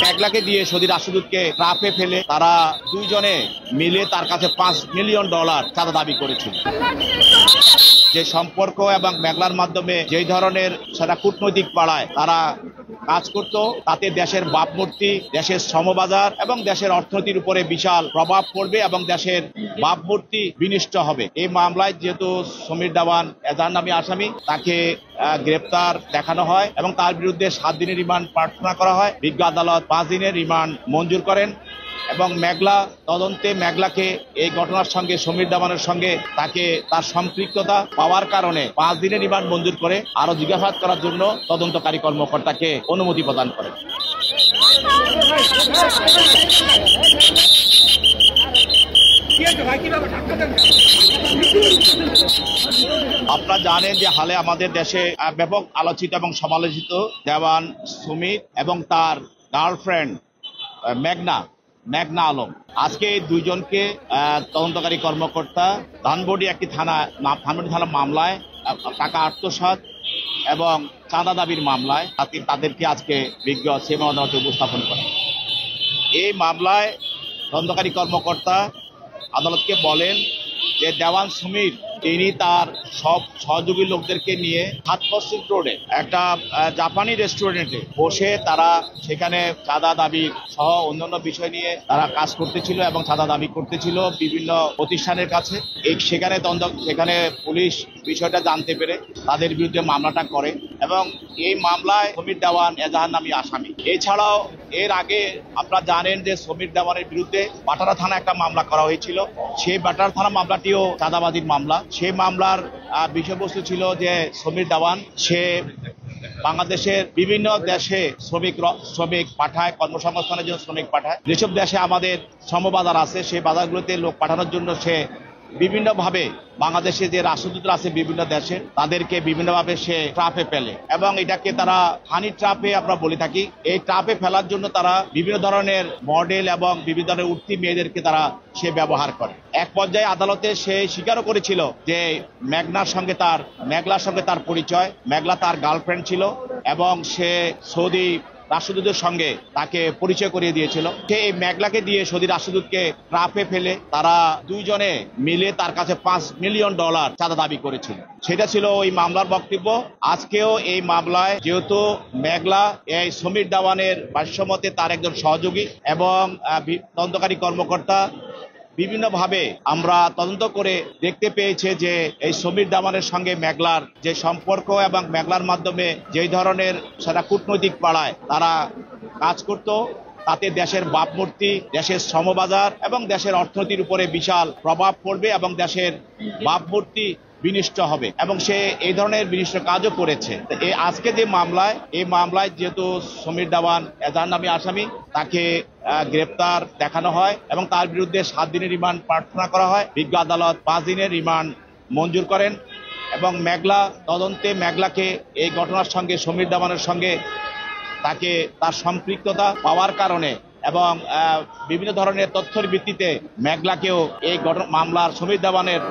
মেঘলাকে দিয়ে সৌদি রাষ্ট্রদূতকে ট্রাপে ফেলে তারা দুইজনে মিলে তার কাছে $5 মিলিয়ন চাঁদা দাবি করেছিল। যে সম্পর্ক এবং মেঘলার মাধ্যমে যেই ধরনের সেটা কূটনৈতিক পাড়ায় তারা কাজ করত, তাতে দেশের ভাবমূর্তি, দেশের শ্রমবাজার এবং দেশের অর্থনীতির উপরে বিশাল প্রভাব পড়বে এবং দেশের ভাবমূর্তি বিনষ্ট হবে। এই মামলায় যেহেতু সমীর দেওয়ান এজাহার নামী আসামি, তাকে গ্রেপ্তার দেখানো হয় এবং তার বিরুদ্ধে 7 দিনের রিমান্ড প্রার্থনা করা হয়। বিজ্ঞ আদালত 5 দিনের রিমান্ড মঞ্জুর করেন এবং মেঘলা তদন্তে মেঘলাকে এই ঘটনার সঙ্গে সমীর দেওয়ানের সঙ্গে তাকে তার সম্পৃক্ততা পাওয়ার কারণে 5 দিনের রিমান্ড মঞ্জুর করে আরো জিজ্ঞাসাবাদ করার জন্য তদন্তকারী কর্মকর্তাকে অনুমতি প্রদান করেন। আপনারা জানেন যে হালে আমাদের দেশে ব্যাপক আলোচিত এবং সমালোচিত দেওয়ান সমীর এবং তার গার্লফ্রেন্ড মেঘনা আলম, আজকে এই দুইজনকে তদন্তকারী কর্মকর্তা ধানমন্ডি থানা মামলায় টাকা আত্মসাৎ এবং চাঁদা দাবির মামলায় তাদেরকে আজকে বিজ্ঞ সেবা আদালতে উপস্থাপন করে। এই মামলায় তদন্তকারী কর্মকর্তা আদালতকে বলেন যে দেওয়ান সমীর তিনি তার সব সহযোগী লোকদেরকে নিয়ে হাতপসিল রোডে একটা জাপানি রেস্টুরেন্টে বসে তারা সেখানে চাঁদা দাবি সহ অন্যান্য বিষয় নিয়ে তারা কাজ করতেছিল এবং চাঁদা দাবি করতেছিল বিভিন্ন প্রতিষ্ঠানের কাছে। সেখানে পুলিশ বিষয়টা জানতে পেরে তাদের বিরুদ্ধে মামলাটা করে এবং এই মামলায় সমীর দেওয়ান এজাহার নামী আসামি। এছাড়াও এর আগে আপনারা জানেন যে সমীর দেওয়ানের বিরুদ্ধে বাটারা থানা একটা মামলা করা হয়েছিল। সেই বাটারা থানা মামলাটিও চাঁদাবাজির মামলা। সেই মামলার বিষয়বস্তু ছিল যে সমীর দেওয়ান সে বাংলাদেশের বিভিন্ন দেশে শ্রমিক পাঠায়, কর্মসংস্থানের জন্য শ্রমিক পাঠায়। যেসব দেশে আমাদের শ্রমবাজার আছে সেই বাজারগুলোতে লোক পাঠানোর জন্য সে বিভিন্নভাবে বাংলাদেশে যে রাষ্ট্রদূতরা আছে বিভিন্ন দেশে তাদেরকে বিভিন্নভাবে সে ট্রাপে ফেলে এবং এটাকে তারা হানি ট্রাপে আমরা বলে থাকি। এই ট্রাপে ফেলার জন্য তারা বিভিন্ন ধরনের মডেল এবং বিভিন্ন ধরনের উঠতি মেয়েদেরকে সে ব্যবহার করে। এক পর্যায়ে আদালতে সে স্বীকারও করেছিল যে মেঘলার সঙ্গে তার পরিচয়, মেঘলা তার গার্লফ্রেন্ড ছিল এবং সে সৌদি রাষ্ট্রদূতের সঙ্গে তাকে পরিচয় করিয়ে দিয়েছিল। সে এই মেঘলাকে দিয়ে সৌদি রাষ্ট্রদূতকে ট্রাপে ফেলে তারা দুইজনে মিলে তার কাছে $5 মিলিয়ন চাঁদা দাবি করেছিল। সেটা ছিল ওই মামলার বক্তব্য। আজকেও এই মামলায় যেহেতু মেঘলা এই সমীর দেওয়ানের ভাষ্যমতে তার একজন সহযোগী এবং তদন্তকারী কর্মকর্তা বিভিন্নভাবে আমরা তদন্ত করে দেখতে পেয়েছে যে এই সমীর দেওয়ানের সঙ্গে মেঘলার যে সম্পর্ক এবং মেঘলার মাধ্যমে যেই ধরনের সেটা কূটনৈতিক পাড়ায় তারা কাজ করত, তাতে দেশের ভাবমূর্তি, দেশের শ্রমবাজার এবং দেশের অর্থনীতির উপরে বিশাল প্রভাব পড়বে এবং দেশের ভাবমূর্তি বিনষ্ট হবে এবং সে এই ধরনের বিনষ্ট কাজও করেছে। আজকে যে এই মামলায় যেহেতু সমীর দেওয়ান এজাহার নামী আসামি, তাকে গ্রেপ্তার দেখানো হয় এবং তার বিরুদ্ধে 7 দিনের রিমান্ড প্রার্থনা করা হয়। বিজ্ঞ আদালত 5 দিনের রিমান্ড মঞ্জুর করেন এবং তদন্তে মেঘলাকে এই ঘটনার সঙ্গে সমীর দেওয়ানের সঙ্গে তাকে তার সম্পৃক্ততা পাওয়ার কারণে এবং বিভিন্ন ধরনের তথ্যের ভিত্তিতে মেঘলাকেও এই মামলার সমীর দেওয়ানের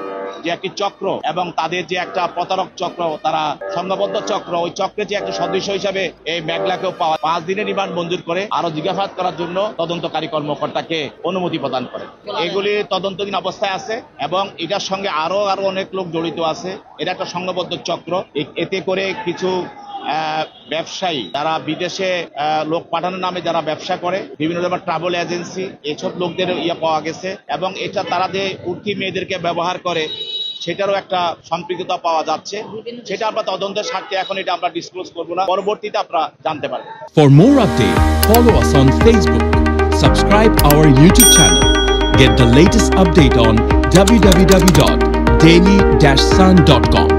যে একটি চক্র এবং তাদের যে একটা প্রতারক চক্র, তারা সংঘবদ্ধ চক্র, ওই চক্রের যে একটা সদস্য হিসাবে এই মেঘলাকেও 5 দিনের রিমান্ড মঞ্জুর করে আরো জিজ্ঞাসাবাদ করার জন্য তদন্তকারী কর্মকর্তাকে অনুমতি প্রদান করে। এগুলি তদন্তাধীন অবস্থায় আছে এবং এটার সঙ্গে আরো অনেক লোক জড়িত আছে। এটা একটা সংঘবদ্ধ চক্র। এতে করে কিছু ব্যবসায়ী যারা বিদেশে লোক পাঠানোর নামে যারা ব্যবসা করে, বিভিন্ন ধরনের ট্রাভেল এজেন্সি, এসব লোকদের পাওয়া গেছে এবং এটা তারা যে উঠতি মেয়েদেরকে ব্যবহার করে সেটারও একটা সম্পৃক্ততা পাওয়া যাচ্ছে। সেটা আমরা তদন্তের স্বার্থে এখন এটা আমরা ডিসক্লোজ করব না, পরবর্তীতে আপনারা জানতে পারবেন। For more updates, follow us on Facebook, subscribe our YouTube channel, get the latest update on www.daily-sun.com.